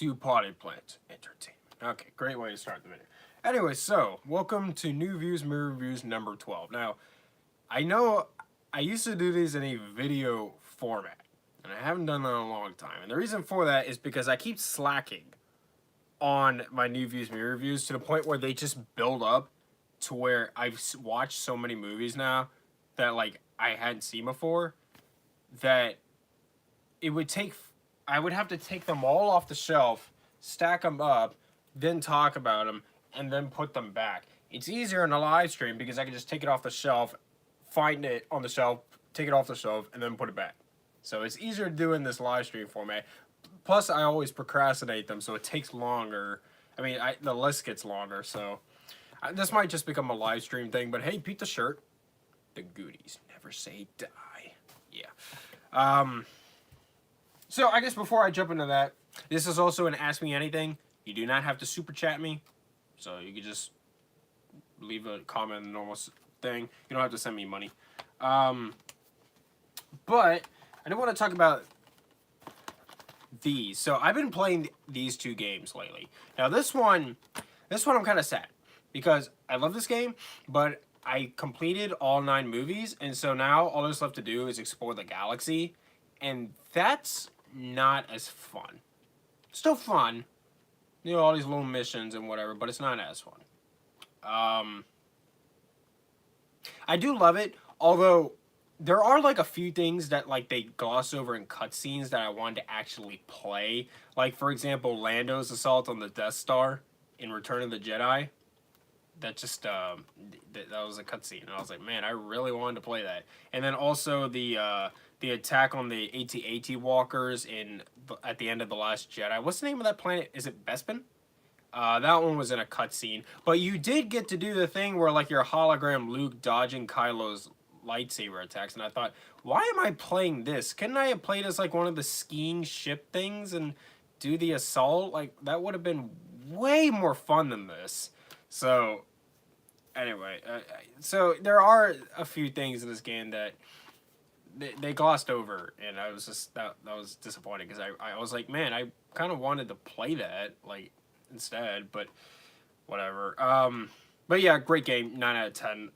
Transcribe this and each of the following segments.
to Potted Plants Entertainment. Okay, great way to start the video. Anyway, so, welcome to New Views Movie Reviews number 12. Now, I know I used to do these in a video format, and I haven't done that in a long time. And the reason for that is because I keep slacking on my New Views Movie Reviews to the point where they just build up to where I've watched so many movies now that, like, I hadn't seen before, that it would take... I would have to take them all off the shelf, stack them up, then talk about them, and then put them back. It's easier in a live stream because I can just take it off the shelf, find it on the shelf, take it off the shelf, and then put it back. So it's easier to do in this live stream format. Plus, I always procrastinate them, so it takes longer. I mean, the list gets longer, so... this might just become a live stream thing, but hey, peep the shirt. The goodies never say die. Yeah. So, I guess before I jump into that, this is also an Ask Me Anything. You do not have to super chat me. So, you can just leave a comment in the normal thing. You don't have to send me money. But, I do want to talk about these. So, I've been playing these two games lately. Now, this one I'm kind of sad. Because I love this game, but I completed all 9 movies. And so now all there's left to do is explore the galaxy. And that's not as fun. Still fun, you know, all these little missions and whatever, but it's not as fun. I do love it, although there are like a few things that like they gloss over in cutscenes that I wanted to actually play. Like, for example, Lando's assault on the Death Star in Return of the Jedi. That just that was a cutscene, and I was like, man, I really wanted to play that. And then also the attack on the AT-AT walkers at the end of The Last Jedi. What's the name of that planet? Is it Bespin? That one was in a cutscene. But you did get to do the thing where, like, your hologram Luke dodging Kylo's lightsaber attacks. And I thought, why am I playing this? Couldn't I have played as, like, one of the skiing ship things and do the assault? Like, that would have been way more fun than this. So, anyway. So, there are a few things in this game that they glossed over, and I was just that was disappointing because I was like, man, I kind of wanted to play that like instead, but whatever. But yeah, great game, 9 out of 10.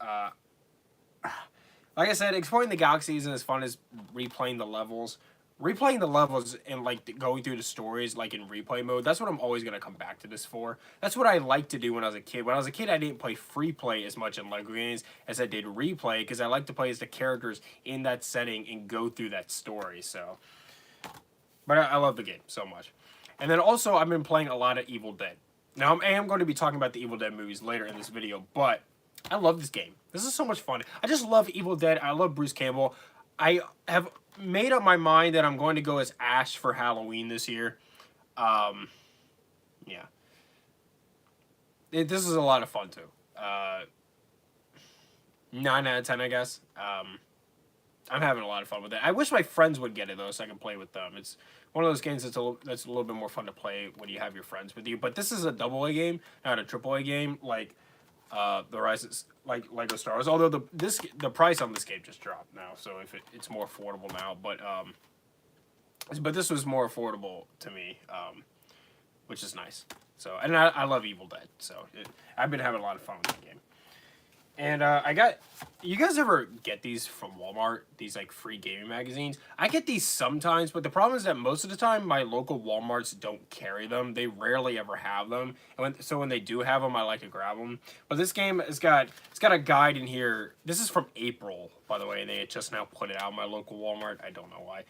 Like I said, exploring the galaxy isn't as fun as replaying the levels. Replaying the levels and like going through the stories like in replay mode, that's what I'm always going to come back to this for. That's what I liked to do when I was a kid. When I was a kid, I didn't play free play as much in LEGO games as I did replay because I like to play as the characters in that setting and go through that story. So, but I love the game so much. And then also, I've been playing a lot of Evil Dead. Now, I am going to be talking about the Evil Dead movies later in this video, but I love this game. This is so much fun. I just love Evil Dead. I love Bruce Campbell. I have made up my mind that I'm going to go as Ash for Halloween this year. Yeah. This is a lot of fun, too. 9 out of 10, I guess. I'm having a lot of fun with it. I wish my friends would get it, though, so I can play with them. It's one of those games that's a little bit more fun to play when you have your friends with you. But this is a AA game, not a AAA game, like the Rise, like Lego Star Wars. Although the price on this game just dropped now, so if it's more affordable now. But this was more affordable to me, which is nice. So, and I love Evil Dead, so I've been having a lot of fun with that game. And you guys ever get these from Walmart, these like free gaming magazines? I get these sometimes, but the problem is that most of the time my local Walmarts don't carry them. They rarely ever have them. And so when they do have them, I like to grab them. But this game it's got a guide in here. This is from April, by the way, and they just now put it out in my local Walmart. I don't know why.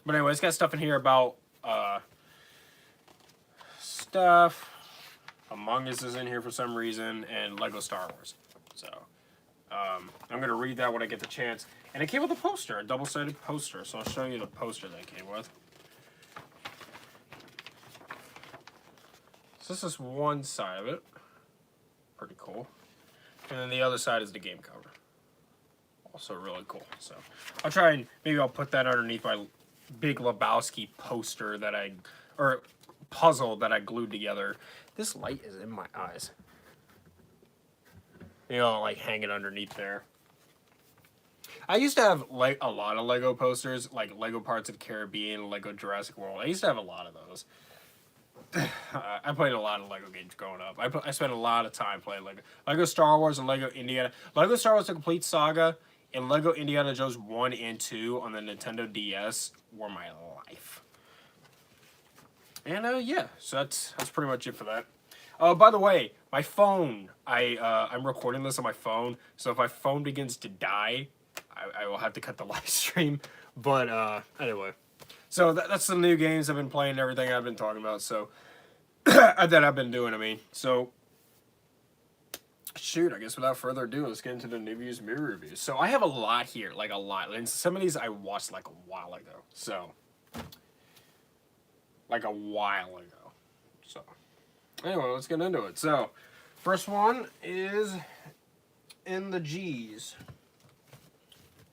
But anyway, it's got stuff in here about stuff. Among Us is in here for some reason, and Lego Star Wars. So, I'm going to read that when I get the chance. And it came with a poster, a double-sided poster. So I'll show you the poster that it came with. So this is one side of it. Pretty cool. And then the other side is the game cover. Also really cool. So I'll try and maybe I'll put that underneath my Big Lebowski poster that or puzzle that I glued together. This light is in my eyes. You know, like hanging underneath there. I used to have like a lot of Lego posters, like Lego Parts of the Caribbean, Lego Jurassic World. I used to have a lot of those. I played a lot of Lego games growing up. I spent a lot of time playing Lego Star Wars and Lego Indiana. Lego Star Wars: The Complete Saga and Lego Indiana Jones 1 and 2 on the Nintendo DS were my life. And yeah, so that's pretty much it for that. By the way, my phone, I'm recording this on my phone, so if my phone begins to die, I will have to cut the live stream. But anyway, so that's the new games I've been playing, everything I've been talking about. So that I've been doing. I mean, so shoot, I guess without further ado, let's get into the new views, mirror reviews. So I have a lot here, like a lot, and some of these I watched like a while ago. So like a while ago. So anyway, let's get into it. So first one is in the G's.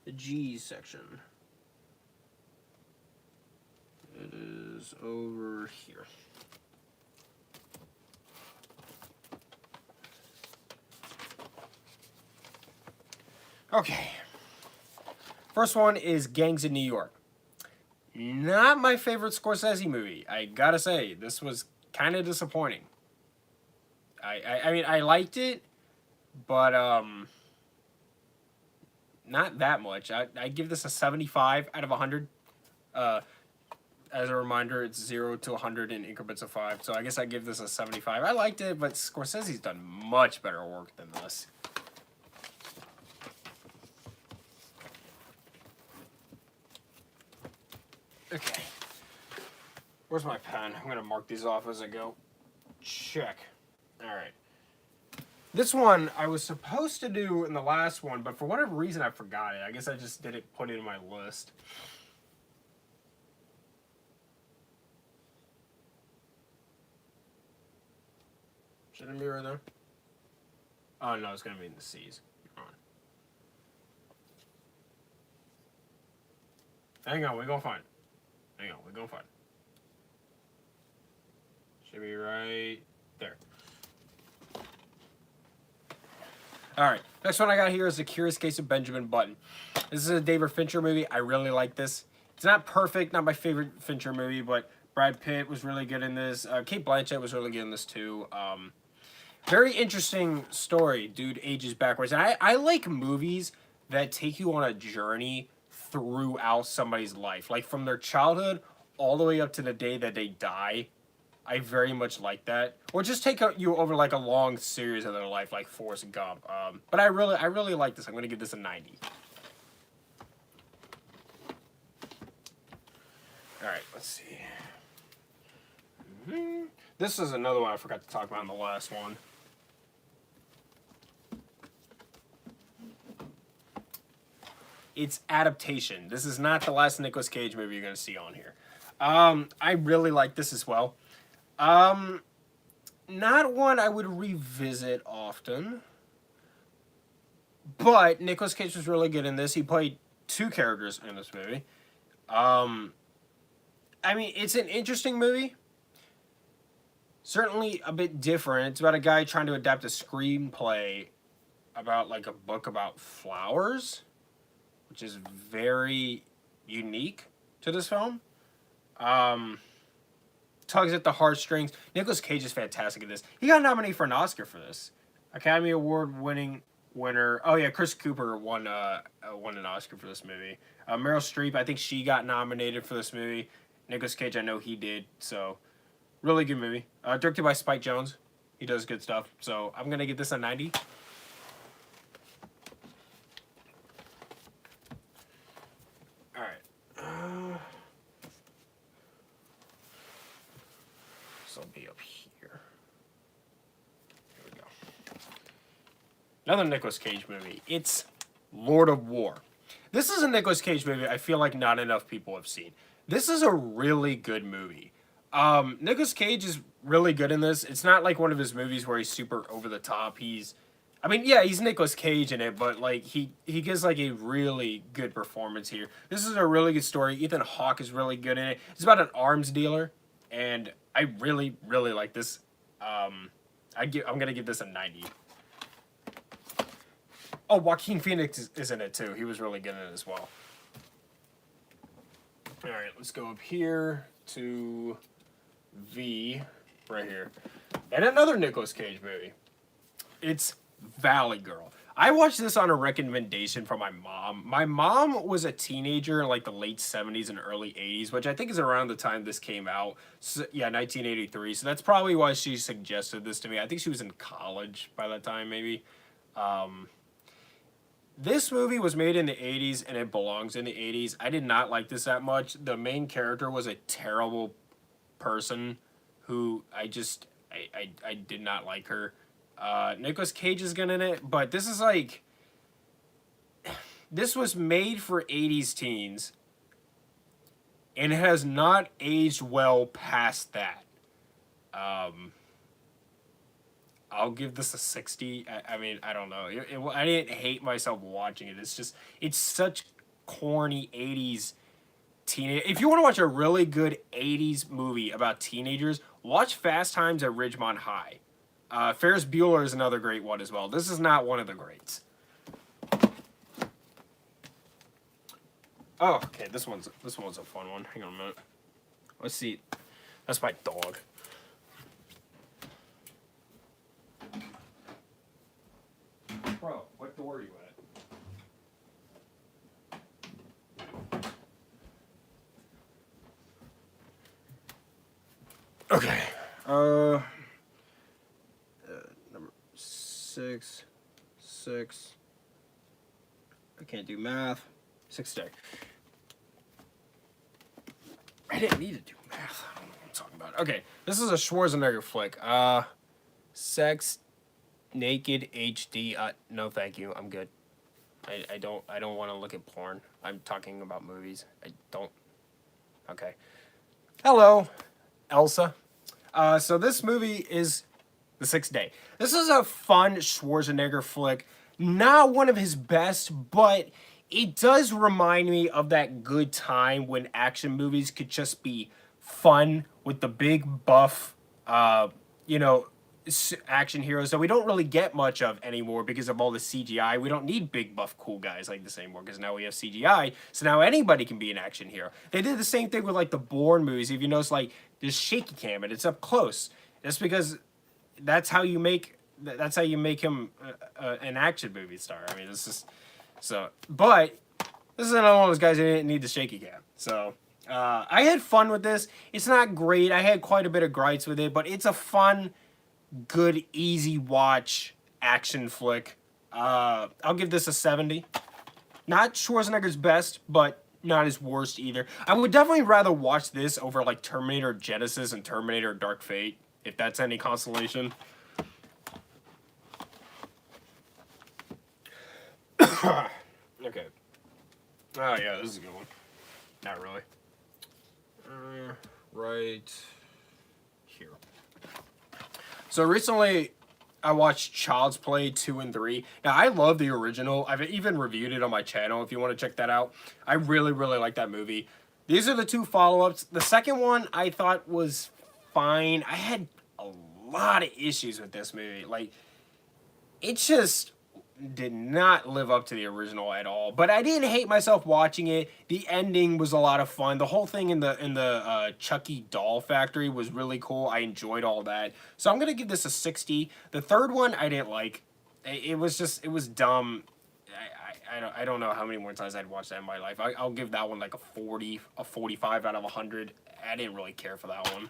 The G's section. It is over here. Okay. First one is Gangs in New York. Not my favorite Scorsese movie. I gotta say, this was kind of disappointing. I mean, I liked it, but not that much. I give this a 75 out of 100. As a reminder, it's 0 to 100 in increments of 5. So I guess I give this a 75. I liked it, but Scorsese's done much better work than this. Okay. Where's my pen? I'm going to mark these off as I go. Check. Alright. This one I was supposed to do in the last one, but for whatever reason I forgot it. I guess I just didn't put it in my list. Shouldn't it be right there? Oh no, it's going to be in the C's. Hang on, we're going to find it. Hang on, we're going to find it. Should be right there. Alright, next one I got here is The Curious Case of Benjamin Button. This is a David Fincher movie. I really like this. It's not perfect, not my favorite Fincher movie, but Brad Pitt was really good in this. Cate Blanchett was really good in this too. Very interesting story. Dude ages backwards. And I like movies that take you on a journey throughout somebody's life. Like from their childhood all the way up to the day that they die. I very much like that. Or just take you over like a long series of their life, like Forrest Gump. But I really like this. I'm going to give this a 90. Alright, let's see. This is another one I forgot to talk about in the last one. It's Adaptation. This is not the last Nicolas Cage movie you're going to see on here. I really like this as well. Not one I would revisit often. But Nicolas Cage was really good in this. He played 2 characters in this movie. I mean, it's an interesting movie. Certainly a bit different. It's about a guy trying to adapt a screenplay about like a book about flowers, which is very unique to this film. Tugs at the heartstrings. Nicolas Cage is fantastic at this. He got nominated for an Oscar for this. Academy Award winning winner. Oh yeah, Chris Cooper won an Oscar for this movie. Meryl Streep, I think she got nominated for this movie. Nicolas Cage, I know he did. So, really good movie. Directed by Spike Jonze. He does good stuff. So, I'm going to give this a 90. Alright. This will be up here. Here we go. Another Nicolas Cage movie. It's Lord of War. This is a Nicolas Cage movie I feel like not enough people have seen. This is a really good movie. Nicolas Cage is really good in this. It's not like one of his movies where he's super over the top. He's Nicolas Cage in it, but like he gives like a really good performance here. This is a really good story. Ethan Hawke is really good in it. It's about an arms dealer, and I really like this. I'm gonna give this a 90. Oh, Joaquin Phoenix is in it too. He was really good in it as well. All right, let's go up here to V, right here. And another Nicolas Cage movie. It's Valley Girl. I watched this on a recommendation from my mom. My mom was a teenager in like the late 70s and early 80s, which I think is around the time this came out. So, yeah, 1983. So that's probably why she suggested this to me. I think she was in college by that time, maybe. This movie was made in the 80s and it belongs in the 80s. I did not like this that much. The main character was a terrible person who I did not like her. Nicolas Cage is good in it, but this is like, this was made for 80s teens and it has not aged well past that. I'll give this a 60. I mean, I don't know. I didn't hate myself watching it. It's just, it's such corny 80s teenage. If you want to watch a really good 80s movie about teenagers, watch Fast Times at Ridgemont High. Ferris Bueller is another great one as well. This is not one of the greats. Oh, okay. This one's a fun one. Hang on a minute. Let's see. That's my dog. Bro, what door are you at? Okay. Number 6. I can't do math. 6 day. I didn't need to do math. I don't know what I'm talking about. Okay, this is a Schwarzenegger flick. Sex, naked, HD. No, thank you. I'm good. I don't want to look at porn. I'm talking about movies. I don't. Okay. Hello, Elsa. So this movie is The Sixth Day. This is a fun Schwarzenegger flick. Not one of his best, but it does remind me of that good time when action movies could just be fun with the big buff, action heroes that we don't really get much of anymore because of all the CGI. We don't need big buff cool guys like this anymore because now we have CGI. So now anybody can be an action hero. They did the same thing with like the Bourne movies. If you notice, like there's shaky cam and it's up close. That's because that's how you make him an action movie star. I mean, this is so. But this is another one of those guys who didn't need the shaky cam. So I had fun with this. It's not great. I had quite a bit of gripes with it, but it's a fun, good, easy watch action flick. I'll give this a 70. Not Schwarzenegger's best, but not his worst either. I would definitely rather watch this over like Terminator Genesis and Terminator Dark Fate, if that's any consolation. Okay. Oh yeah, this is a good one. Not really. Right here. So recently, I watched Child's Play 2 and 3. Now, I love the original. I've even reviewed it on my channel if you want to check that out. I really, really like that movie. These are the two follow-ups. The second one I thought was fine. I had a lot of issues with this movie. Like, it just did not live up to the original at all. But I didn't hate myself watching it. The ending was a lot of fun. The whole thing in the Chucky doll factory was really cool. I enjoyed all that. So I'm gonna give this a 60. The third one I didn't like. It was dumb. I don't know how many more times I'd watch that in my life. I'll give that one like a 40, a 45 out of 100. I didn't really care for that one.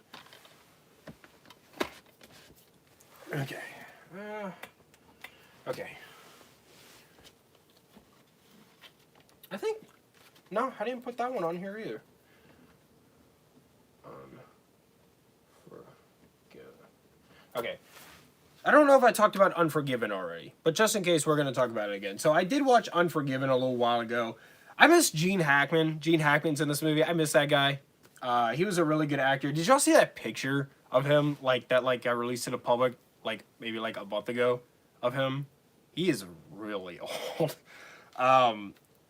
Okay. Okay. I think, no, I didn't put that one on here either. Okay. I don't know if I talked about Unforgiven already, but just in case, we're going to talk about it again. So I did watch Unforgiven a little while ago. I miss Gene Hackman. Gene Hackman's in this movie. I miss that guy. He was a really good actor. Did y'all see that picture of him, like, that, like, got released to the public, like, maybe, like, a month ago of him? He is really old.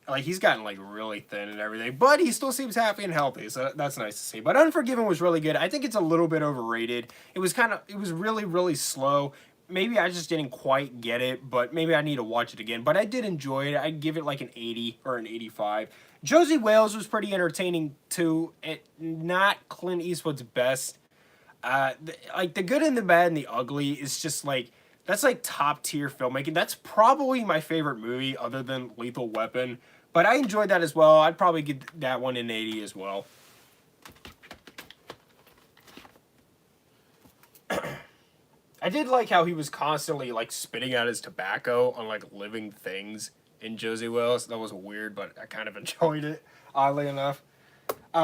Like, he's gotten, like, really thin and everything, but he still seems happy and healthy, so that's nice to see. But Unforgiven was really good. I think it's a little bit overrated. It was really, really slow, maybe I just didn't quite get it, but maybe I need to watch it again. But I did enjoy it. I'd give it like an 80 or an 85. Josie Wales was pretty entertaining too. Not Clint Eastwood's best. Like The Good and the Bad and the Ugly is just like, that's like top tier filmmaking. That's probably my favorite movie other than Lethal Weapon. But I enjoyed that as well. I'd probably give that one an 80 as well. I did like how he was constantly like spitting out his tobacco on like living things in Josie Wales. That was weird, but I kind of enjoyed it, oddly enough.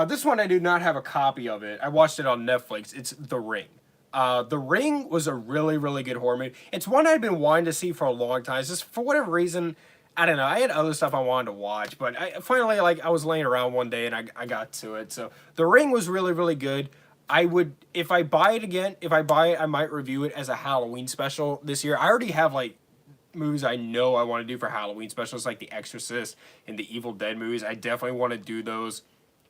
This one I do not have a copy of it. I watched it on Netflix. It's The Ring. The Ring was a really, really good horror movie. It's one I'd been wanting to see for a long time. It's just for whatever reason, I don't know. I had other stuff I wanted to watch, but I finally, like, I was laying around one day and I got to it. So The Ring was really, really good. I would, if I buy it again, I might review it as a Halloween special this year. I already have, like, movies I know I want to do for Halloween specials, like The Exorcist and the Evil Dead movies. I definitely want to do those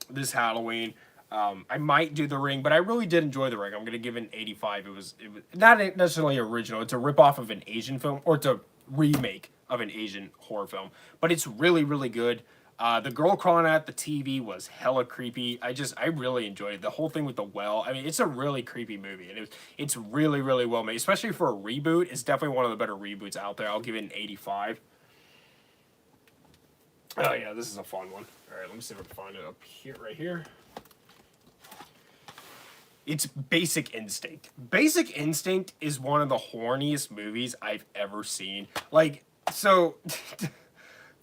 this Halloween. I might do The Ring, but I really did enjoy The Ring. I'm going to give it an 85. It was not necessarily original. It's a ripoff of an Asian film, or it's a remake of an Asian horror film. But it's really, really good. The girl crawling out the TV was hella creepy. I really enjoyed it. The whole thing with the well. I mean, it's a really creepy movie, and it's really, really well made. Especially for a reboot. It's definitely one of the better reboots out there. I'll give it an 85. Oh, yeah, this is a fun one. All right, let me see if I can find it up here, right here. It's Basic Instinct. Basic Instinct is one of the horniest movies I've ever seen. Like, so,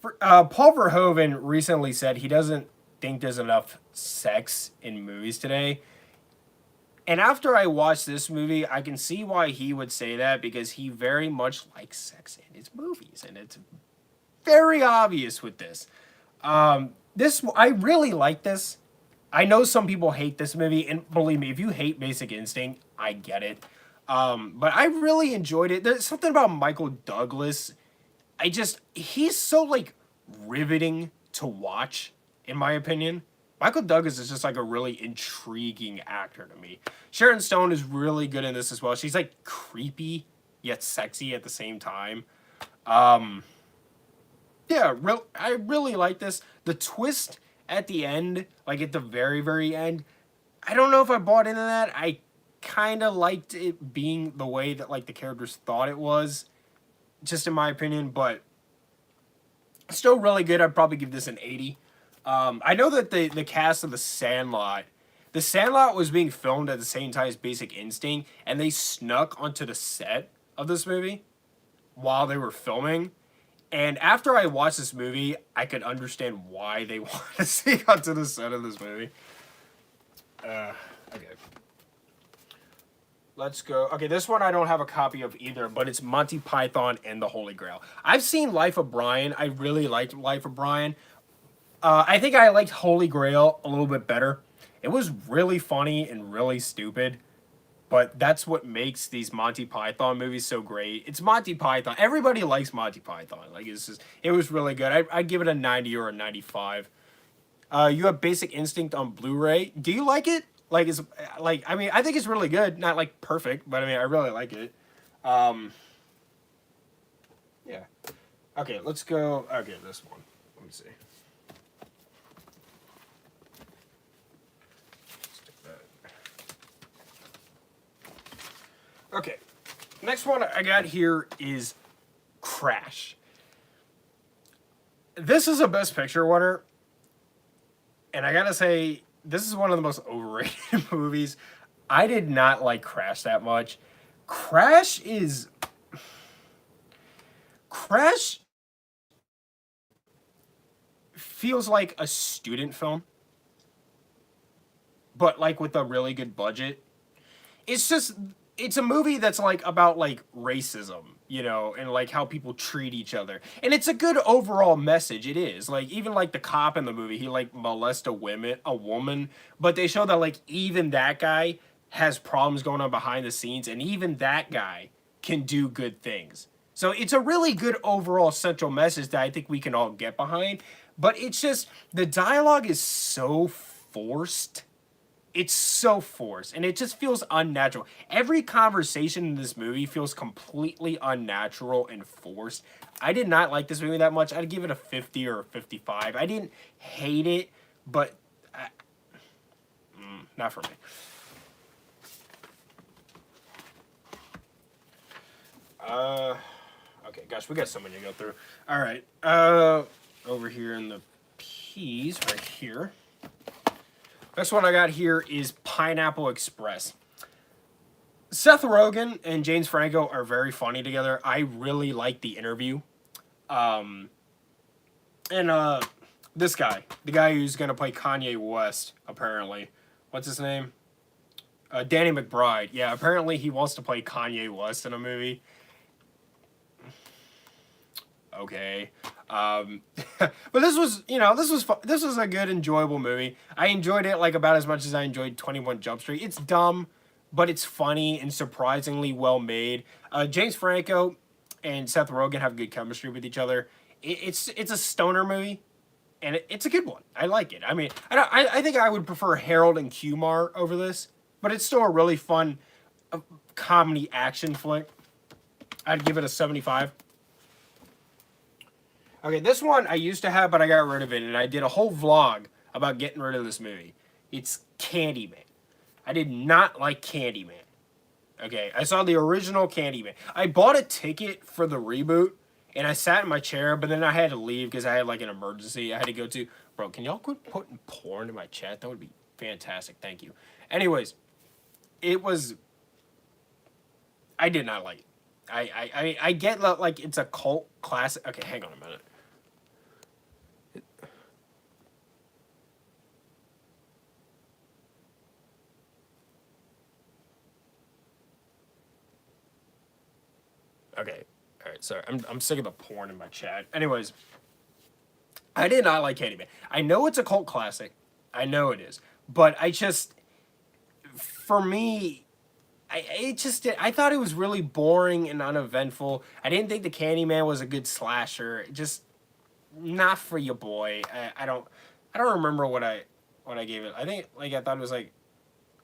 Paul Verhoeven recently said he doesn't think there's enough sex in movies today. And after I watched this movie, I can see why he would say that, because he very much likes sex in his movies. And it's very obvious with this. I really like this. I know some people hate this movie, and believe me, if you hate Basic Instinct, I get it. But I really enjoyed it. There's something about Michael Douglas. He's so, like, riveting to watch, in my opinion. Michael Douglas is just, like, a really intriguing actor to me. Sharon Stone is really good in this as well. She's, like, creepy, yet sexy at the same time. Yeah, I really like this. The twist at the end, like at the very, very end, I don't know if I bought into that. I kind of liked it being the way that, like, the characters thought it was, just in my opinion, but still really good. I'd probably give this an 80. I know that the cast of The Sandlot was being filmed at the same time as Basic Instinct, and they snuck onto the set of this movie while they were filming. And after I watched this movie, I could understand why they wanted to sneak onto the set of this movie. Okay. Let's go. Okay, this one I don't have a copy of either, but it's Monty Python and the Holy Grail. I've seen Life of Brian. I really liked Life of Brian. I think I liked Holy Grail a little bit better. It was really funny and really stupid. But that's what makes these Monty Python movies so great. It's Monty Python. Everybody likes Monty Python. Like, it was really good. I'd give it a 90 or a 95. You have Basic Instinct on Blu-ray. Do you like it? Like, I mean, I think it's really good. Not, like, perfect, but I mean, I really like it. Yeah. Okay, let's go. Okay, this one. Let me see. Okay, next one I got here is Crash. This is a Best Picture winner, and I gotta say, this is one of the most overrated movies. I did not like Crash that much. Crash feels like a student film, but, like, with a really good budget. It's a movie that's, like, about, like, racism, you know, and, like, how people treat each other. And it's a good overall message, it is. Like, even, like, the cop in the movie, he, like, molests a woman, but they show that, like, even that guy has problems going on behind the scenes, and even that guy can do good things. So it's a really good overall central message that I think we can all get behind. But it's just, the dialogue is so forced It's so forced, and it just feels unnatural. Every conversation in this movie feels completely unnatural and forced. I did not like this movie that much. I'd give it a 50 or a 55. I didn't hate it, but not for me. Okay, gosh, we got so many to go through. All right, over here in the P's right here. Next one I got here is Pineapple Express. Seth Rogen and James Franco are very funny together. I really like the interview. This guy, the guy who's going to play Kanye West, apparently. What's his name? Danny McBride. Yeah, apparently he wants to play Kanye West in a movie. Okay. But this was, this was a good, enjoyable movie. I enjoyed it like about as much as I enjoyed 21 Jump Street. It's dumb, but it's funny and surprisingly well made. James Franco and Seth Rogen have good chemistry with each other. It's a stoner movie, and it's a good one. I like it. I mean, I think I would prefer Harold and Kumar over this, but it's still a really fun comedy action flick. I'd give it a 75. Okay, this one I used to have, but I got rid of it, and I did a whole vlog about getting rid of this movie. It's Candyman. I did not like Candyman. Okay, I saw the original Candyman. I bought a ticket for the reboot, and I sat in my chair, but then I had to leave because I had like an emergency I had to go to. Bro, can y'all quit putting porn in my chat? That would be fantastic. Thank you. Anyways, I did not like it. I get that, like, it's a cult classic. Okay, hang on a minute. Okay, all right, sorry. I'm sick of the porn in my chat. Anyways, I did not like Candyman. I know it's a cult classic. I know it is. But for me, I thought it was really boring and uneventful. I didn't think the Candyman was a good slasher. Just not for your boy. I don't remember what I gave it. I think I thought it was like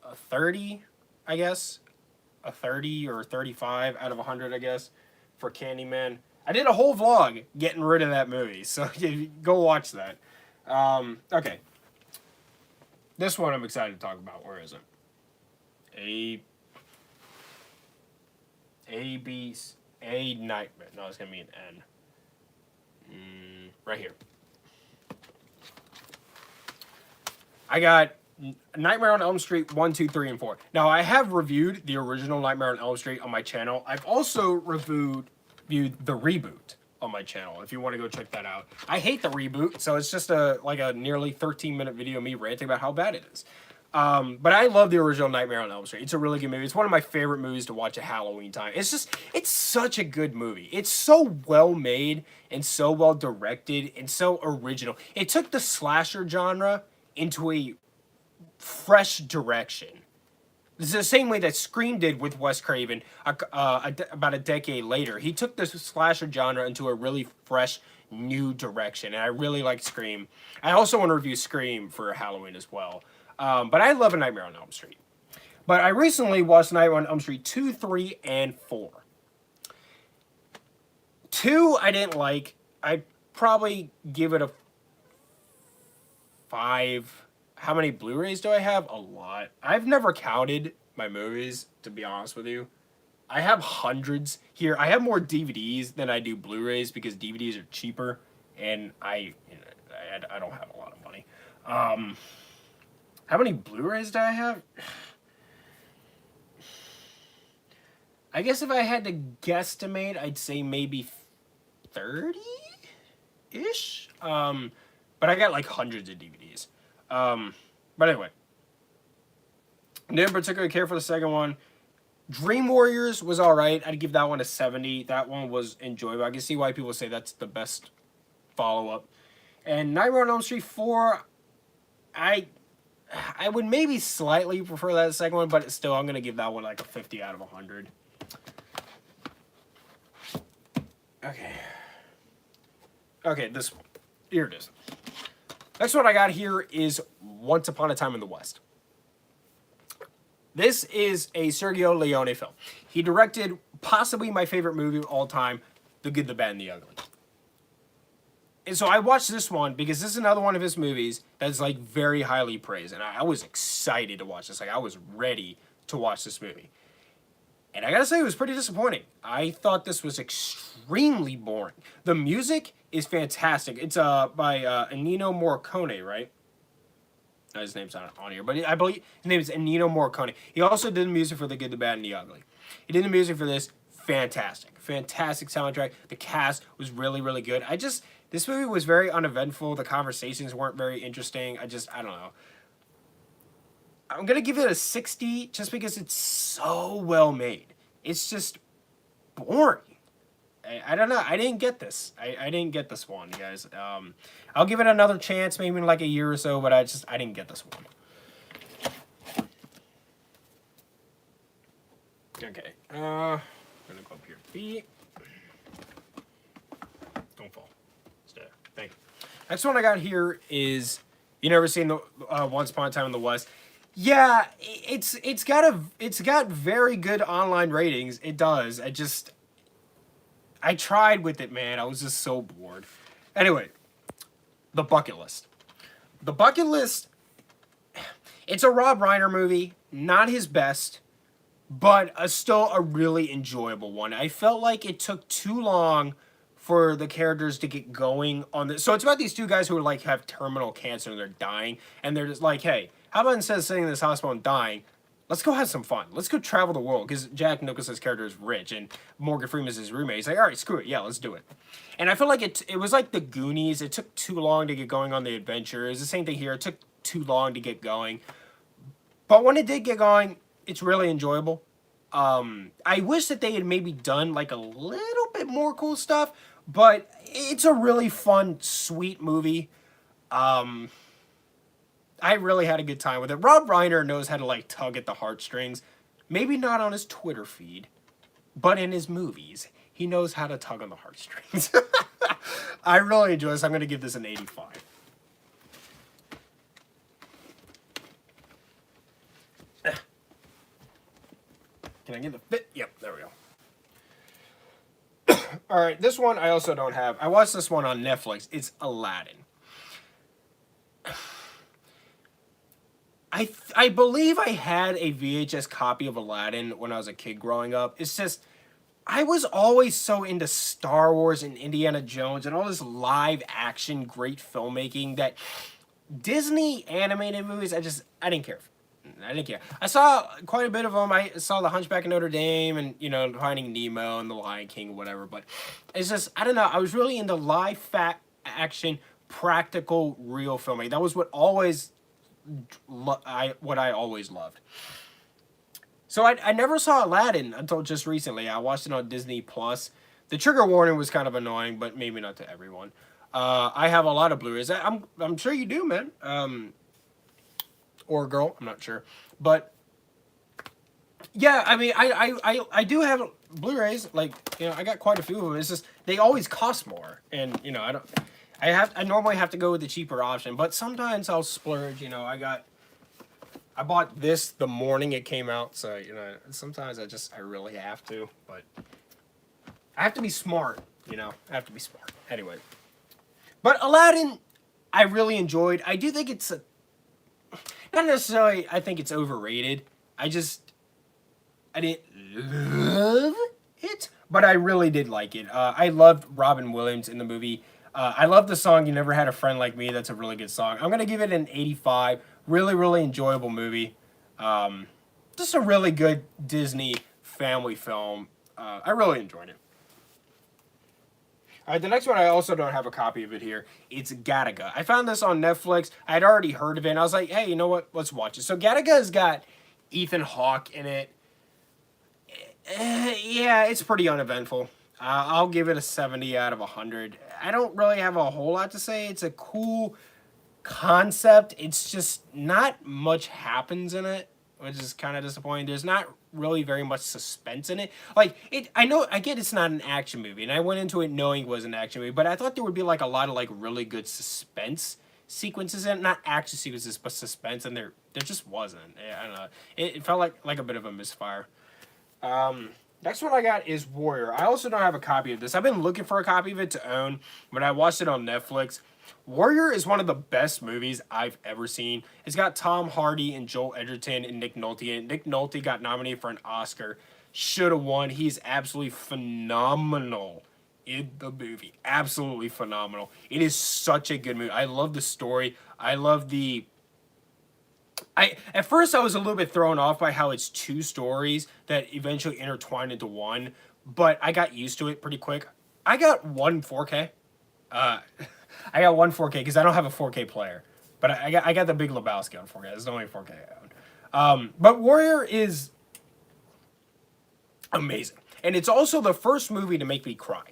a 30, I guess. A 30 or 35 out of 100, I guess, for Candyman. I did a whole vlog getting rid of that movie, so go watch that. Okay. This one I'm excited to talk about. Where is it? A Nightmare. No, it's going to be an N. Right here. I got Nightmare on Elm Street 1, 2, 3, and 4. Now, I have reviewed the original Nightmare on Elm Street on my channel. I've also reviewed the reboot on my channel, if you want to go check that out. I hate the reboot, so it's just a nearly 13-minute video of me ranting about how bad it is. But I love the original Nightmare on Elm Street. It's a really good movie. It's one of my favorite movies to watch at Halloween time. It's such a good movie. It's so well made and so well directed and so original. It took the slasher genre into a fresh direction. This is the same way that Scream did with Wes Craven about a decade later. He took the slasher genre into a really fresh, new direction, and I really like Scream. I also want to review Scream for Halloween as well. But I love A Nightmare on Elm Street. But I recently watched Nightmare on Elm Street 2, 3, and 4. 2, I didn't like. I'd probably give it a 5. How many Blu-rays do I have? A lot. I've never counted my movies, to be honest with you. I have hundreds here. I have more DVDs than I do Blu-rays because DVDs are cheaper, and I don't have a lot of money. How many Blu-rays do I have? I guess if I had to guesstimate, I'd say maybe 30-ish. But I got like hundreds of DVDs. But anyway, didn't particularly care for the second one. Dream Warriors was alright. I'd give that one a 70. That one was enjoyable. I can see why people say that's the best follow-up. And Nightmare on Elm Street 4, I would maybe slightly prefer that second one, but still, I'm going to give that one like a 50 out of 100. Okay, this one. Here it is. Next one I got here is Once Upon a Time in the West. This is a Sergio Leone film. He directed possibly my favorite movie of all time, The Good, the Bad, and the Ugly. And so I watched this one because this is another one of his movies that's like very highly praised. And I was excited to watch this. Like I was ready to watch this movie. And I gotta say, it was pretty disappointing. I thought this was extremely boring. The music is fantastic. It's by Ennio Morricone, right? His name's not on here, but I believe his name is Ennio Morricone. He also did the music for The Good, the Bad, and the Ugly. He did the music for this. Fantastic. Fantastic soundtrack. The cast was really, really good. This movie was very uneventful. The conversations weren't very interesting. I don't know. I'm going to give it a 60 just because it's so well made. It's just boring. I don't know. I didn't get this. I didn't get this one, guys. I'll give it another chance, maybe in like a year or so, but I didn't get this one. Okay. I'm going to go up here. Feet. Don't fall. Stay there. Thank you. Next one I got here is, you never seen the Once Upon a Time in the West. Yeah, it's got very good online ratings. It does. I tried with it, man. I was just so bored. Anyway, The Bucket List. The Bucket List, it's a Rob Reiner movie. Not his best, but still a really enjoyable one. I felt like it took too long for the characters to get going on this. So it's about these two guys who are like have terminal cancer and they're dying. And they're just like, hey, how about instead of sitting in this hospital and dying, let's go have some fun. Let's go travel the world. Because Jack Nicholson's character is rich and Morgan Freeman's his roommate. He's like, all right, screw it. Yeah, let's do it. And I feel like it was like the Goonies. It took too long to get going on the adventure. It's the same thing here. It took too long to get going. But when it did get going, it's really enjoyable. I wish that they had maybe done like a little bit more cool stuff. But it's a really fun, sweet movie. I really had a good time with it. Rob Reiner knows how to like tug at the heartstrings. Maybe not on his Twitter feed, but in his movies, he knows how to tug on the heartstrings. I really enjoy this. I'm going to give this an 85. Can I get the fit? Yep, there we go. All right, this one I also don't have. I watched this one on Netflix. It's Aladdin. I believe I had a VHS copy of Aladdin when I was a kid growing up. It's just, I was always so into Star Wars and Indiana Jones and all this live action great filmmaking that Disney animated movies, I didn't care. I didn't care. I saw quite a bit of them. I saw The Hunchback of Notre Dame and, you know, Finding Nemo and The Lion King, whatever. But it's just, I don't know. I was really into live action, practical, real filmmaking. That was what I always loved. So I never saw Aladdin until just recently. I watched it on Disney Plus. The trigger warning was kind of annoying, but maybe not to everyone. I have a lot of Blu-rays. I'm sure you do, man. Or girl, I'm not sure. But yeah, I mean, I do have Blu-rays. Like, you know, I got quite a few of them. It's just they always cost more, and you know, I normally have to go with the cheaper option, but sometimes I'll splurge. You know, I bought this the morning it came out, so you know, sometimes I really have to, but I have to be smart. You know, I have to be smart. Anyway, but Aladdin, I really enjoyed. I do think it's not necessarily. I think it's overrated. I didn't love it, but I really did like it. I loved Robin Williams in the movie. I love the song "You Never Had a Friend Like Me." That's a really good song. I'm gonna give it an 85. Really, really enjoyable movie. Just a really good Disney family film. I really enjoyed it. All right, the next one I also don't have a copy of it here. It's Gattaca. I found this on Netflix. I'd already heard of it, and I was like, hey, you know what? Let's watch it. So Gattaca's got Ethan Hawke in it. Yeah, it's pretty uneventful. I'll give it a 70 out of 100. I don't really have a whole lot to say. It's a cool concept. It's just not much happens in it, which is kind of disappointing. There's not really very much suspense in it. Like, I get it's not an action movie, and I went into it knowing it was an action movie, but I thought there would be like a lot of like really good suspense sequences in it. Not action sequences, but suspense, and there There just wasn't. I don't know. It felt like a bit of a misfire. Next one I got is Warrior. I also don't have a copy of this. I've been looking for a copy of it to own, but I watched it on Netflix. Warrior is one of the best movies I've ever seen. It's got Tom Hardy and Joel Edgerton and Nick Nolte. And Nick Nolte got nominated for an Oscar. Should have won. He's absolutely phenomenal in the movie. Absolutely phenomenal. It is such a good movie. I love the story. I love the... At first I was a little bit thrown off by how it's two stories that eventually intertwine into one, but I got used to it pretty quick. I got one 4K. I got one 4K because I don't have a 4K player, but I got the Big Lebowski on 4K. That's the only 4K I own. But Warrior is amazing, and it's also the first movie to make me cry.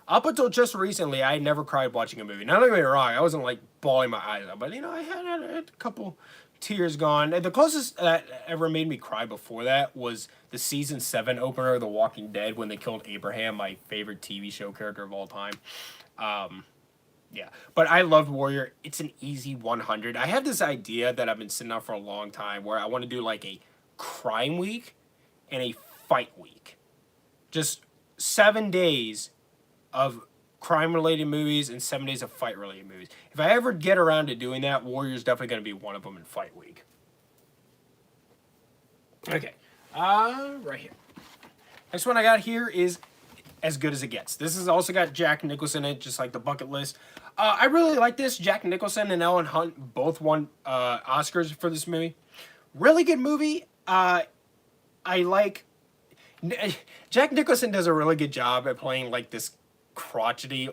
Up until just recently, I had never cried watching a movie. Now, don't get me wrong, I wasn't like bawling my eyes out, but you know, I had a couple tears gone. And the closest that ever made me cry before that was the season 7 opener of The Walking Dead when they killed Abraham, my favorite TV show character of all time. Yeah, but I loved Warrior. It's an easy 100. I have this idea that I've been sitting on for a long time where I want to do like a crime week and a fight week. Just 7 days of crime-related movies and 7 days of fight-related movies. If I ever get around to doing that, Warrior's definitely going to be one of them in Fight Week. Okay, right here. Next one I got here is As Good as It Gets. This has also got Jack Nicholson in it, just like the bucket list. I really like this. Jack Nicholson and Ellen Hunt both won Oscars for this movie. Really good movie. I like... Jack Nicholson does a really good job at playing like this crotchety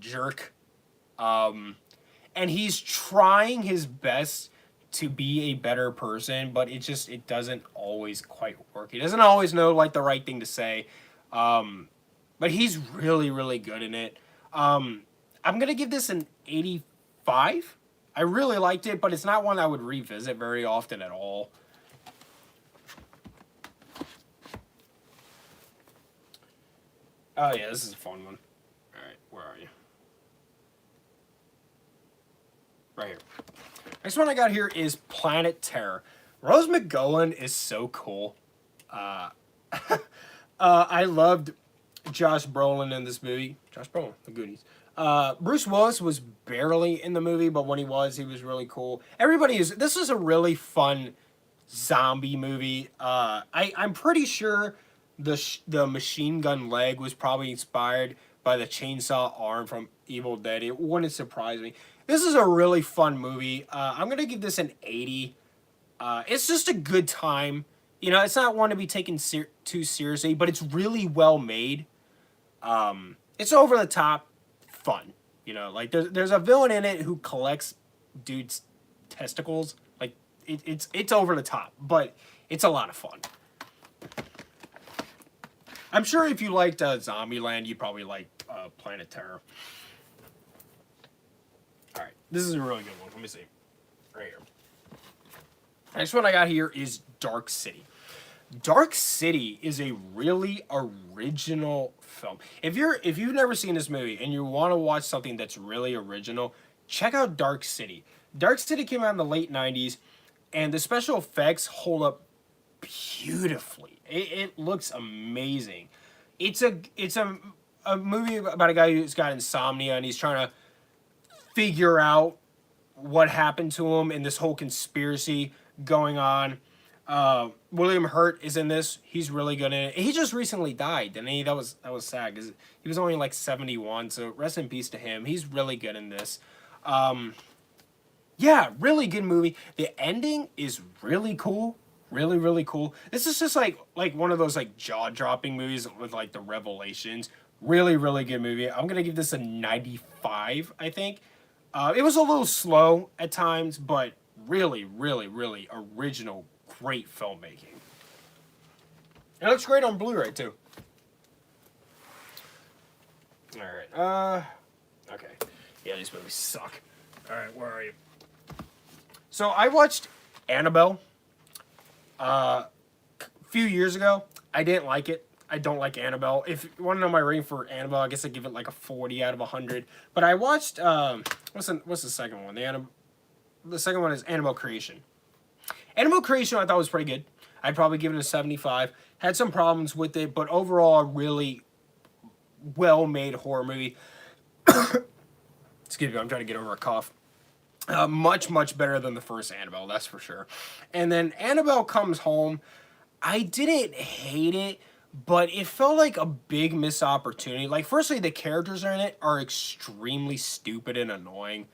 jerk, and he's trying his best to be a better person, but it doesn't always quite work. He doesn't always know like the right thing to say, but he's really good in it. I'm gonna give this an 85. I really liked it, but it's not one I would revisit very often at all. Oh yeah, this is a fun one. Alright, where are you? Right here. Next one I got here is Planet Terror. Rose McGowan is so cool. I loved Josh Brolin in this movie. Josh Brolin, the Goonies. Bruce Willis was barely in the movie, but when he was really cool. This is a really fun zombie movie. I'm pretty sure the machine gun leg was probably inspired by the chainsaw arm from Evil Dead. It wouldn't surprise me. This is a really fun movie. I'm going to give this an 80. It's just a good time. You know, it's not one to be taken too seriously, but it's really well made. It's over the top fun. You know, like there's a villain in it who collects dudes' testicles. Like it's over the top, but it's a lot of fun. I'm sure if you liked Zombieland, you'd probably like Planet Terror. Alright, this is a really good one. Let me see. Right here. Next one I got here is Dark City. Dark City is a really original film. If you've never seen this movie and you want to watch something that's really original, check out Dark City. Dark City came out in the late 90s, and the special effects hold up beautifully. It looks amazing. It's a movie about a guy who's got insomnia and he's trying to figure out what happened to him and this whole conspiracy going on. William Hurt is in this. He's really good in it. He just recently died, didn't he? That was sad because he was only like 71. So rest in peace to him. He's really good in this. Yeah, really good movie. The ending is really cool. Really cool. This is just like one of those like jaw-dropping movies with like the revelations. Really good movie. I'm gonna give this a 95, I think. It was a little slow at times, but really original, great filmmaking. It looks great on Blu-ray too. Alright, okay. Yeah, these movies suck. Alright, where are you? So I watched Annabelle a few years ago. I didn't like it. I don't like Annabelle. If you want to know my rating for Annabelle, I guess I'd give it like a 40 out of 100. But I watched, what's the second one? the second one is Animal Creation. Animal Creation I thought was pretty good. I'd probably give it a 75. Had some problems with it, but overall, a really well-made horror movie. Excuse me, I'm trying to get over a cough. Much, much better than the first Annabelle, that's for sure. And then Annabelle Comes Home. I didn't hate it, but it felt like a big missed opportunity. Like, firstly, the characters in it are extremely stupid and annoying.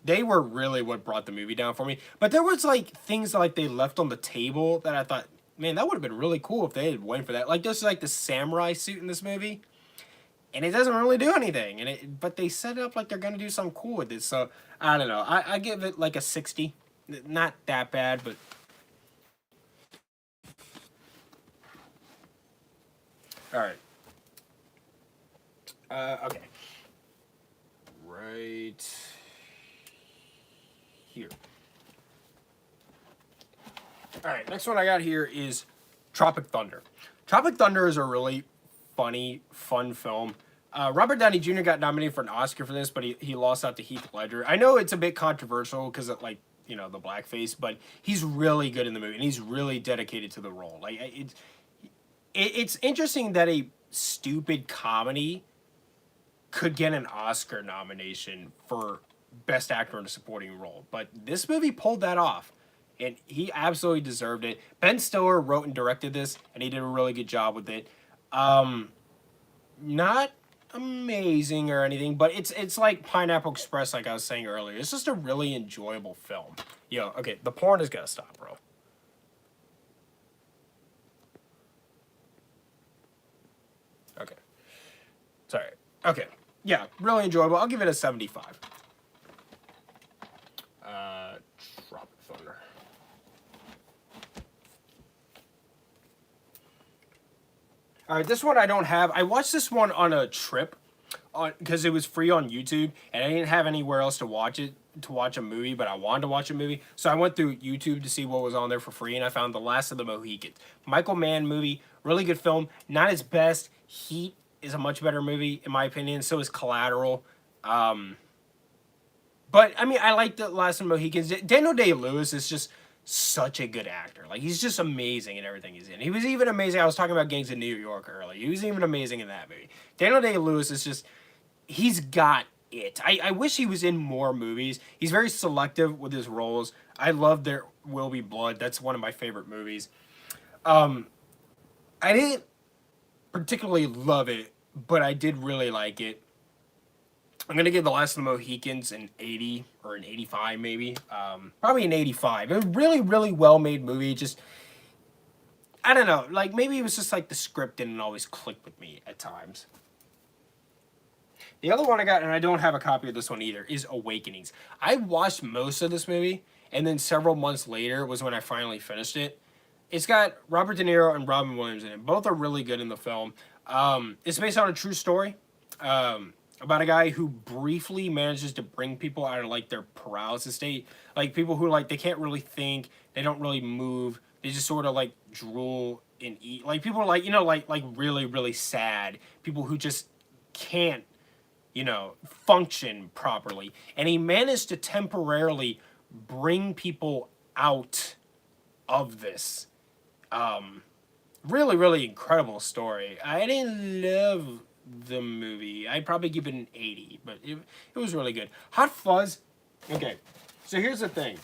They were really what brought the movie down for me. But there was, like, things like they left on the table that I thought, man, that would have been really cool if they had went for that. Like, there's, like, the samurai suit in this movie. And it doesn't really do anything. But they set it up like they're going to do something cool with it. So, I don't know. I give it, like, a 60. Not that bad, but... Alright. Okay. Right here. Alright, next one I got here is Tropic Thunder. Tropic Thunder is a really funny, fun film. Robert Downey Jr. got nominated for an Oscar for this, but he lost out to Heath Ledger. I know it's a bit controversial because of, like, you know, the blackface, but he's really good in the movie, and he's really dedicated to the role. Like, it's interesting that a stupid comedy could get an Oscar nomination for Best Actor in a Supporting Role. But this movie pulled that off, and he absolutely deserved it. Ben Stiller wrote and directed this, and he did a really good job with it. Not amazing or anything, but it's like Pineapple Express, like I was saying earlier. It's just a really enjoyable film. Yo, okay, the porn is gonna stop, bro. Okay. Sorry. Okay. Yeah, really enjoyable. I'll give it a 75. Tropic Thunder. Alright, this one I don't have. I watched this one on a trip because it was free on YouTube, and I didn't have anywhere else to watch it, to watch a movie, but I wanted to watch a movie. So I went through YouTube to see what was on there for free, and I found The Last of the Mohicans. Michael Mann movie, really good film. Not his best. Heat is a much better movie, in my opinion. So is Collateral. But, I mean, I like The Last of the Mohicans. Daniel Day-Lewis is just such a good actor. Like, he's just amazing in everything he's in. He was even amazing. I was talking about Gangs of New York earlier. He was even amazing in that movie. Daniel Day-Lewis is just, he's got it. I wish he was in more movies. He's very selective with his roles. I love There Will Be Blood. That's one of my favorite movies. I didn't particularly love it, but I did really like it. I'm going to give The Last of the Mohicans an 80 or an 85 maybe. Probably an 85. A really, really well-made movie. Just, I don't know. Like, maybe it was just like the script didn't always click with me at times. The other one I got, and I don't have a copy of this one either, is Awakenings. I watched most of this movie, and then several months later was when I finally finished it. It's got Robert De Niro and Robin Williams in it. Both are really good in the film. It's based on a true story. About a guy who briefly manages to bring people out of, like, their paralysis state. Like, people who, like, they can't really think, they don't really move, they just sort of, like, drool and eat. Like, people are, like, you know, like really, really sad. People who just can't, you know, function properly. And he managed to temporarily bring people out of this. Really, really incredible story. I didn't love the movie. I'd probably give it an 80, but it was really good. Hot Fuzz. Okay, so here's the thing.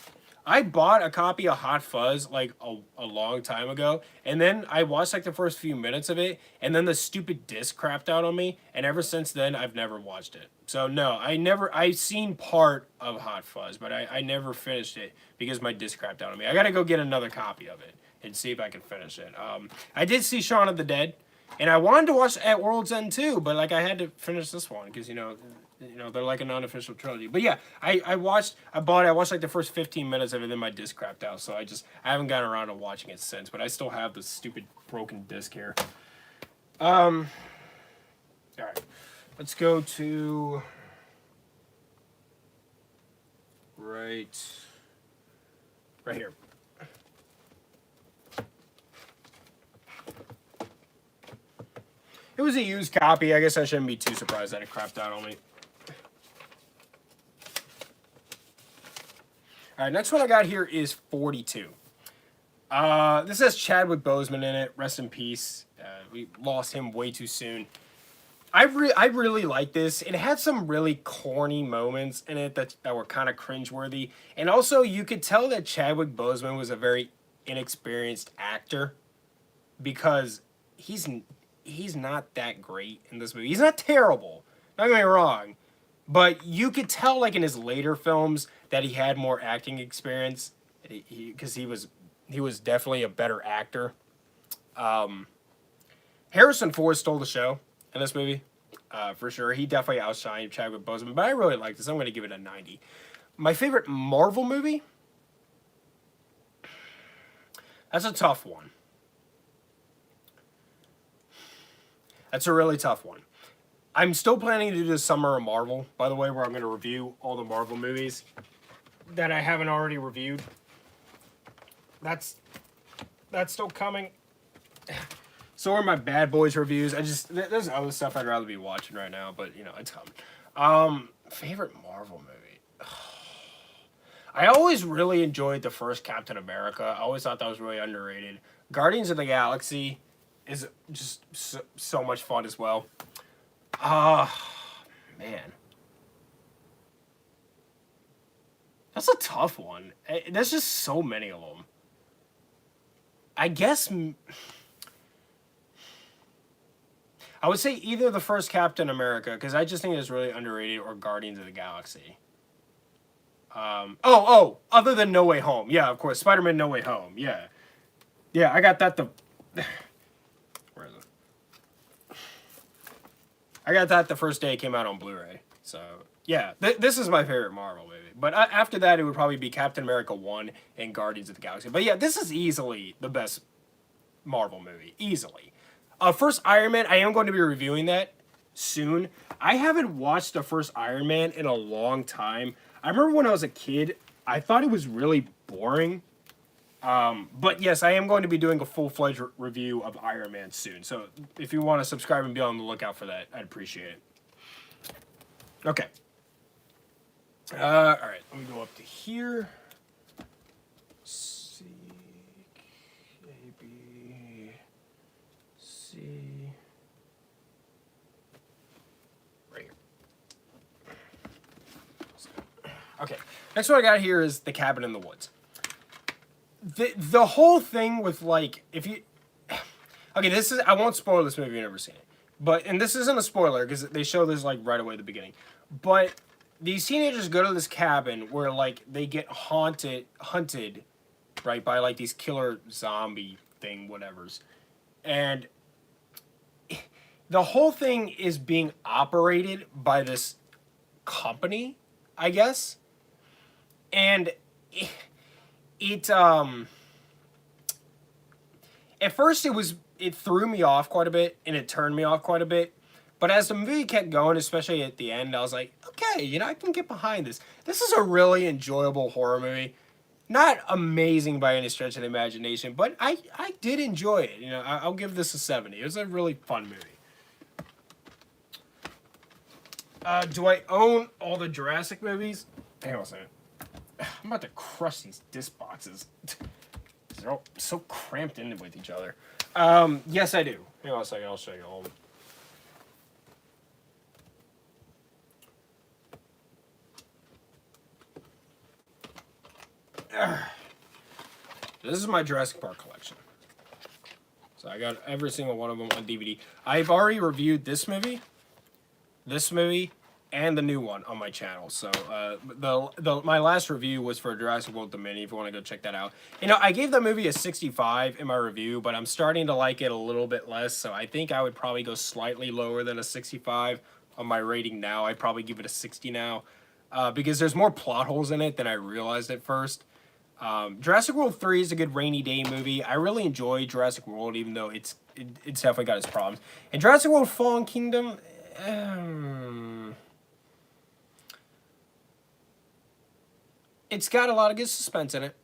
I bought a copy of Hot Fuzz like a long time ago, and then I watched like the first few minutes of it, and then the stupid disc crapped out on me, and ever since then I've never watched it. So no, I've seen part of Hot Fuzz, but I never finished it because my disc crapped out on me. I gotta go get another copy of it and see if I can finish it. I did see Shaun of the Dead. And I wanted to watch At World's End too, but like I had to finish this one because you know they're like an unofficial trilogy. But yeah, I watched like the first 15 minutes of it, then my disc crapped out, so I haven't gotten around to watching it since. But I still have this stupid broken disc here. All right, let's go to right here. It was a used copy. I guess I shouldn't be too surprised that it crapped out on me. All right, next one I got here is 42. This has Chadwick Boseman in it. Rest in peace. We lost him way too soon. I really like this. It had some really corny moments in it that were kind of cringeworthy. And also, you could tell that Chadwick Boseman was a very inexperienced actor because he's not that great in this movie. He's not terrible. Don't get me wrong. But you could tell, like, in his later films that he had more acting experience because he was definitely a better actor. Harrison Ford stole the show in this movie, for sure. He definitely outshined Chadwick Boseman, but I really like this. I'm going to give it a 90. My favorite Marvel movie? That's a tough one. That's a really tough one. I'm still planning to do the Summer of Marvel, by the way, where I'm going to review all the Marvel movies that I haven't already reviewed. That's still coming. So are my Bad Boys reviews. There's other stuff I'd rather be watching right now, but, you know, it's coming. Favorite Marvel movie? I always really enjoyed the first Captain America. I always thought that was really underrated. Guardians of the Galaxy is just so much fun as well. Man. That's a tough one. There's just so many of them. I guess I would say either the first Captain America, because I just think it's really underrated, or Guardians of the Galaxy. Other than No Way Home. Yeah, of course. Spider-Man No Way Home. Yeah. Yeah, I got that where is it? I got that the first day it came out on Blu-ray. So, yeah. This is my favorite Marvel movie. But after that, it would probably be Captain America 1 and Guardians of the Galaxy. But yeah, this is easily the best Marvel movie. Easily. First Iron Man, I am going to be reviewing that soon. I haven't watched the first Iron Man in a long time. I remember when I was a kid, I thought it was really boring. But yes, I am going to be doing a full-fledged review of Iron Man soon. So if you want to subscribe and be on the lookout for that, I'd appreciate it. Okay. All right, let me go up to here. C, A, B, C. Right here. Okay, next one I got here is The Cabin in the Woods. The whole thing with, like, if you... Okay, this is... I won't spoil this movie if you've never seen it. But, and this isn't a spoiler, because they show this, like, right away at the beginning. But these teenagers go to this cabin where, like, they get hunted, right, by, like, these killer zombie thing, whatevers. And the whole thing is being operated by this company, I guess. And at first it threw me off quite a bit, and it turned me off quite a bit. But as the movie kept going, especially at the end, I was like, okay, you know, I can get behind this. This is a really enjoyable horror movie. Not amazing by any stretch of the imagination, but I did enjoy it. You know, I'll give this a 70. It was a really fun movie. Do I own all the Jurassic movies? Hang on a second. I'm about to crush these disc boxes. They're all so cramped in with each other. Yes, I do. Hang on a second. I'll show you all of them. This is my Jurassic Park collection. So I got every single one of them on DVD. I've already reviewed this movie, and the new one on my channel. So my last review was for Jurassic World Dominion, if you want to go check that out. You know, I gave that movie a 65 in my review, but I'm starting to like it a little bit less, so I think I would probably go slightly lower than a 65 on my rating now. I'd probably give it a 60 now, because there's more plot holes in it than I realized at first. Jurassic World 3 is a good rainy day movie. I really enjoy Jurassic World, even though it's definitely got its problems. And Jurassic World Fallen Kingdom, it's got a lot of good suspense in it,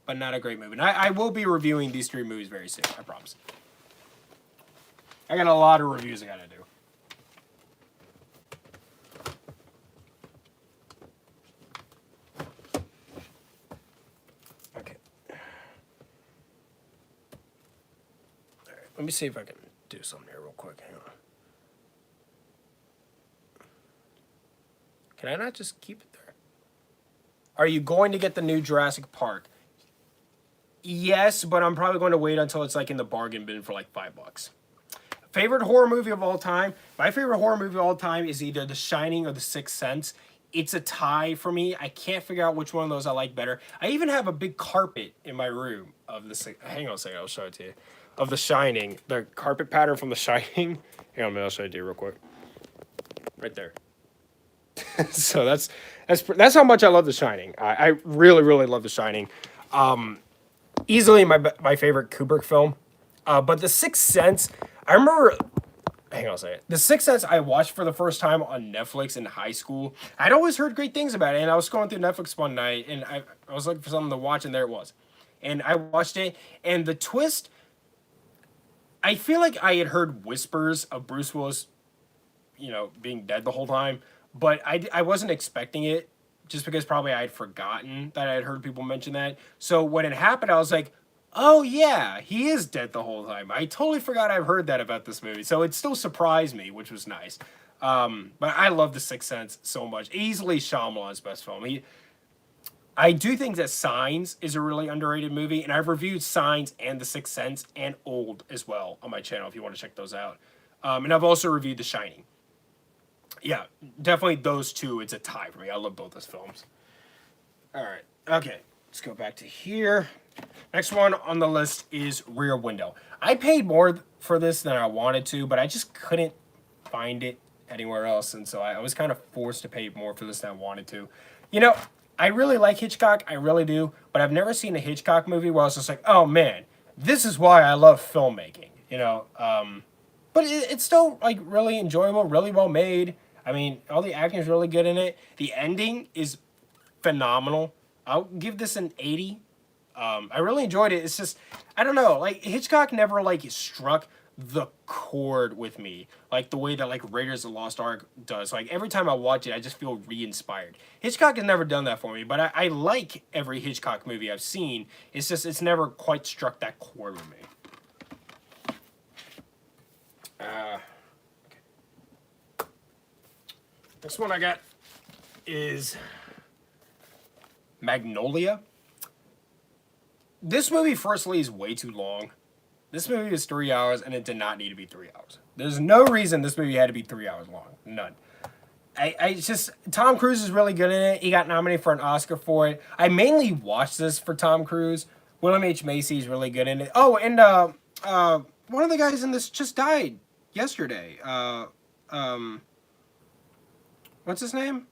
but not a great movie. And I will be reviewing these three movies very soon, I promise. I got a lot of reviews I gotta do. Let me see if I can do something here real quick. Hang on. Can I not just keep it there? Are you going to get the new Jurassic Park? Yes, but I'm probably going to wait until it's like in the bargain bin for like $5. Favorite horror movie of all time? My favorite horror movie of all time is either The Shining or The Sixth Sense. It's a tie for me. I can't figure out which one of those I like better. I even have a big carpet in my room of the... Hang on a second, I'll show it to you. Of The Shining. The carpet pattern from The Shining. Hang on, I'll show it to you real quick. Right there. So that's how much I love The Shining. I really, really love The Shining. Easily my favorite Kubrick film. But The Sixth Sense, I remember... Hang on a second. The Sixth Sense I watched for the first time on Netflix in high school. I'd always heard great things about it, and I was scrolling through Netflix one night, and I was looking for something to watch, and there it was. And I watched it, and the twist... I feel like I had heard whispers of Bruce Willis, you know, being dead the whole time, but I wasn't expecting it, just because probably I had forgotten that I had heard people mention that. So when it happened, I was like, oh yeah, he is dead the whole time. I totally forgot I've heard that about this movie. So it still surprised me, which was nice. But I love The Sixth Sense so much. Easily Shyamalan's best film. I do think that Signs is a really underrated movie, and I've reviewed Signs and The Sixth Sense and Old as well on my channel if you want to check those out. And I've also reviewed The Shining. Yeah, definitely those two. It's a tie for me. I love both those films. All right. Okay. Let's go back to here. Next one on the list is Rear Window. I paid more for this than I wanted to, but I just couldn't find it anywhere else. And so I was kind of forced to pay more for this than I wanted to. You know, I really like Hitchcock. I really do. But I've never seen a Hitchcock movie where I was just like, oh, man, this is why I love filmmaking. You know, but it's still, like, really enjoyable, really well made. I mean, all the acting is really good in it. The ending is phenomenal. I'll give this an 80. I really enjoyed it. It's just, I don't know, like, Hitchcock never, like, struck the chord with me, like, the way that, like, Raiders of the Lost Ark does. Like, every time I watch it, I just feel re-inspired. Hitchcock has never done that for me, but I like every Hitchcock movie I've seen. It's just, it's never quite struck that chord with me. Next one I got is Magnolia. This movie, firstly, is way too long. This movie is 3 hours, and it did not need to be 3 hours. There's no reason this movie had to be 3 hours long. None. I just... Tom Cruise is really good in it. He got nominated for an Oscar for it. I mainly watched this for Tom Cruise. William H. Macy is really good in it. Oh, and one of the guys in this just died yesterday. What's his name?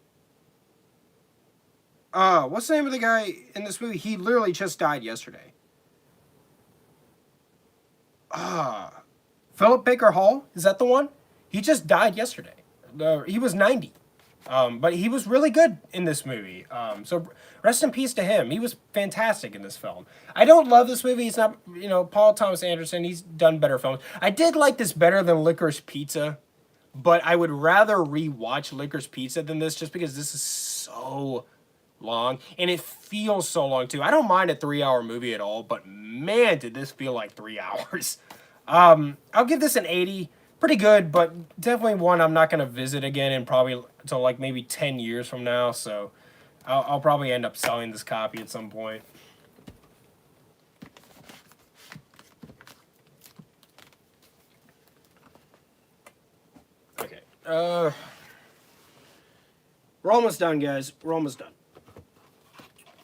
What's the name of the guy in this movie? He literally just died yesterday. Philip Baker Hall? Is that the one? He just died yesterday. He was 90. But he was really good in this movie. So rest in peace to him. He was fantastic in this film. I don't love this movie. It's not, you know, Paul Thomas Anderson. He's done better films. I did like this better than Licorice Pizza. But I would rather re-watch Licorice Pizza than this just because this is so long. And it feels so long, too. I don't mind a 3-hour movie at all, but man, did this feel like 3 hours. I'll give this an 80. Pretty good, but definitely one I'm not going to visit again in probably until like maybe 10 years from now. So I'll probably end up selling this copy at some point. Okay. We're almost done, guys. We're almost done.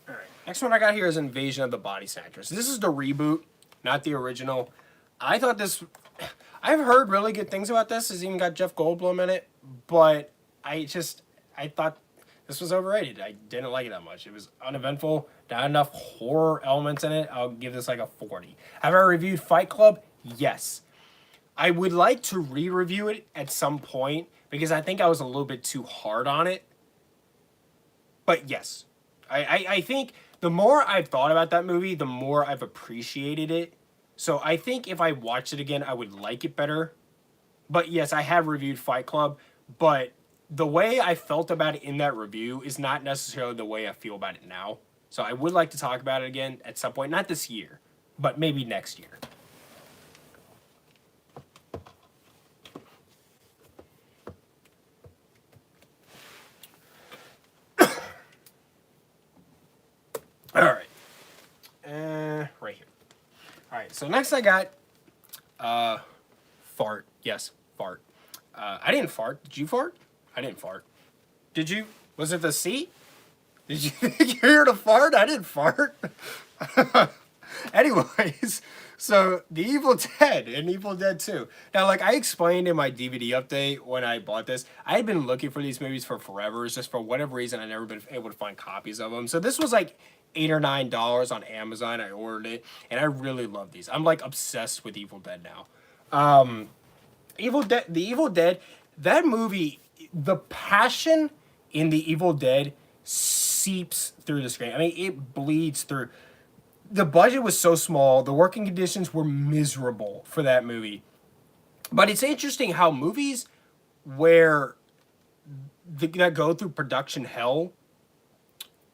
All right. Next one I got here is Invasion of the Body Snatchers. This is the reboot, not the original. I thought this... I've heard really good things about this. It's even got Jeff Goldblum in it. But I thought this was overrated. I didn't like it that much. It was uneventful. Not enough horror elements in it. I'll give this like a 40. Have I reviewed Fight Club? Yes. I would like to re-review it at some point because I think I was a little bit too hard on it. But yes, I think the more I've thought about that movie, the more I've appreciated it. So I think if I watched it again, I would like it better. But yes, I have reviewed Fight Club, but the way I felt about it in that review is not necessarily the way I feel about it now. So I would like to talk about it again at some point, not this year, but maybe next year. so next I got fart. Yes, fart. I didn't fart. Did you fart? I didn't fart. Did you? Was it the seat? Did you hear the fart? I didn't fart. Anyways, so the Evil Dead and Evil Dead 2. Now, like I explained in my DVD update when I bought this, I had been looking for these movies for forever. It's just for whatever reason, I'd never been able to find copies of them. So this was like $8 or $9 on Amazon. I ordered it, and I really love these. I'm like obsessed with Evil Dead now. Evil Dead, the Evil Dead, that movie, the passion in the Evil Dead seeps through the screen. I mean, it bleeds through. The budget was so small. The working conditions were miserable for that movie. But it's interesting how movies where that go through production hell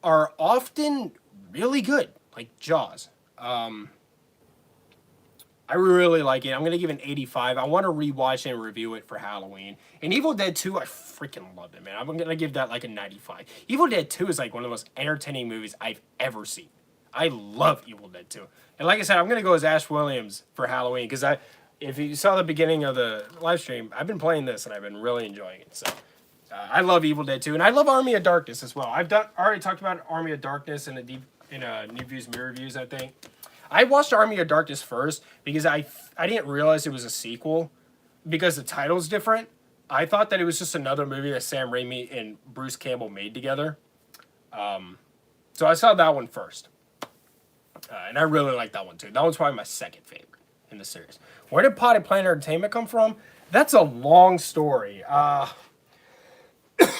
are often really good, like Jaws. I really like it. I'm going to give it an 85. I want to rewatch and review it for Halloween. And Evil Dead 2, I freaking loved it, man. I'm going to give that like a 95. Evil Dead 2 is like one of the most entertaining movies I've ever seen. I love Evil Dead 2. And like I said, I'm going to go as Ash Williams for Halloween because if you saw the beginning of the live stream, I've been playing this and I've been really enjoying it. So I love Evil Dead 2. And I love Army of Darkness as well. I've already talked about Army of Darkness in New Views, Mirror Reviews, I think. I watched Army of Darkness first because I didn't realize it was a sequel because the title's different. I thought that it was just another movie that Sam Raimi and Bruce Campbell made together. So I saw that one first. And I really like that one too. That one's probably my second favorite in the series. Where did Potted Plant Entertainment come from? That's a long story.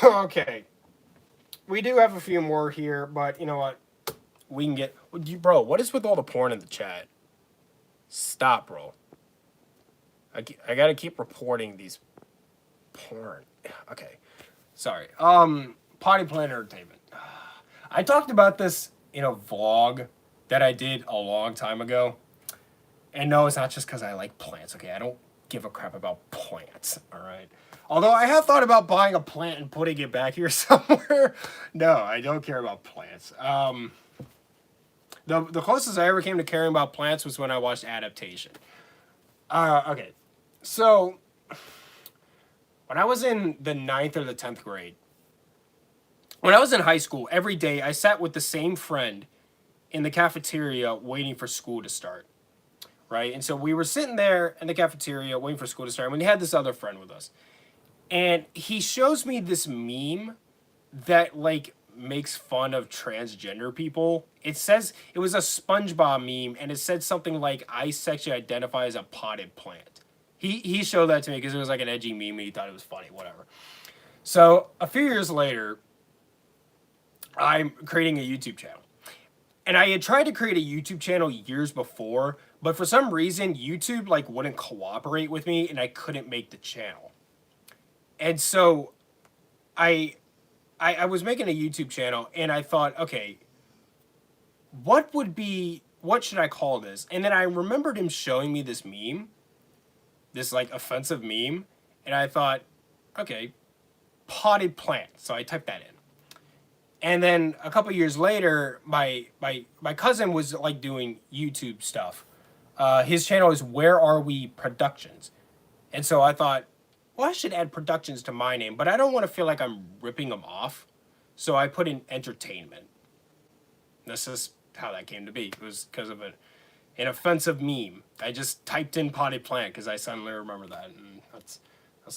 Okay. We do have a few more here, but you know what? We can get... Bro, what is with all the porn in the chat? Stop, bro. I gotta keep reporting these porn. Okay. Sorry. Potty Plant Entertainment. I talked about this in a vlog that I did a long time ago. And no, it's not just because I like plants, okay? I don't give a crap about plants, all right? Although I have thought about buying a plant and putting it back here somewhere. No, I don't care about plants. The closest I ever came to caring about plants was when I watched Adaptation. Okay, so when I was in the 9th or the 10th grade, when I was in high school, every day I sat with the same friend in the cafeteria waiting for school to start, right? And so we were sitting there in the cafeteria waiting for school to start, and we had this other friend with us. And he shows me this meme that, like, makes fun of transgender people. It says, it was a SpongeBob meme, and it said something like, I sexually identify as a potted plant. He showed that to me because it was like an edgy meme, and he thought it was funny, whatever. So, a few years later, I'm creating a YouTube channel. And I had tried to create a YouTube channel years before, but for some reason, YouTube, like, wouldn't cooperate with me, and I couldn't make the channel. And so, I was making a YouTube channel, and I thought, okay, what should I call this? And then I remembered him showing me this meme, this, like, offensive meme, and I thought, okay, potted plant. So I typed that in. And then a couple years later, my cousin was, like, doing YouTube stuff. His channel is Where Are We Productions. And so I thought, well, I should add productions to my name, but I don't want to feel like I'm ripping them off. So I put in entertainment. This is how that came to be. It was because of an offensive meme. I just typed in potted plant because I suddenly remember that, and that's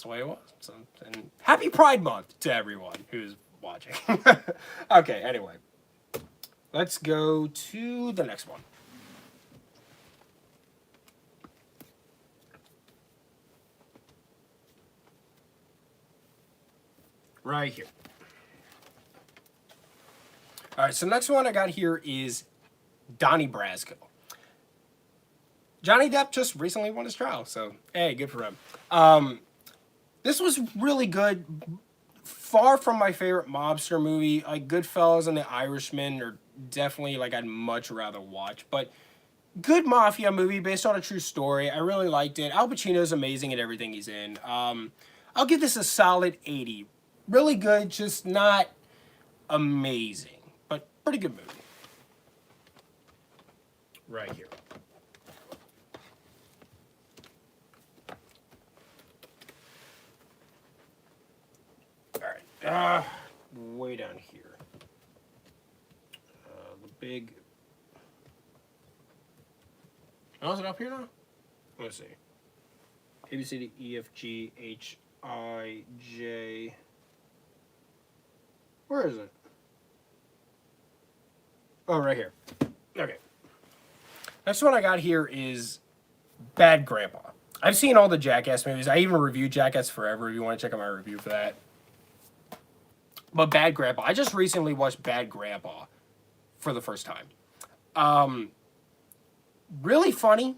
the way it was. So, and happy Pride Month to everyone who's watching. Okay, anyway. Let's go to the next one. Right here. All right, so next one I got here is Donnie Brasco. Johnny Depp just recently won his trial, so hey, good for him. This was really good. Far from my favorite mobster movie. Like Goodfellas and The Irishman are definitely like I'd much rather watch, but good mafia movie based on a true story. I really liked it. Al Pacino's amazing at everything he's in. I'll give this a solid 80. Really good, just not amazing, but pretty good movie. Right here. way down here. The big... Oh, is it up here now? Let's see. A, B, C, D, E, F, G, H, I, J... Where is it? Oh, right here. Okay. Next one I got here is Bad Grandpa. I've seen all the Jackass movies. I even reviewed Jackass Forever if you want to check out my review for that. But Bad Grandpa. I just recently watched Bad Grandpa for the first time. Really funny.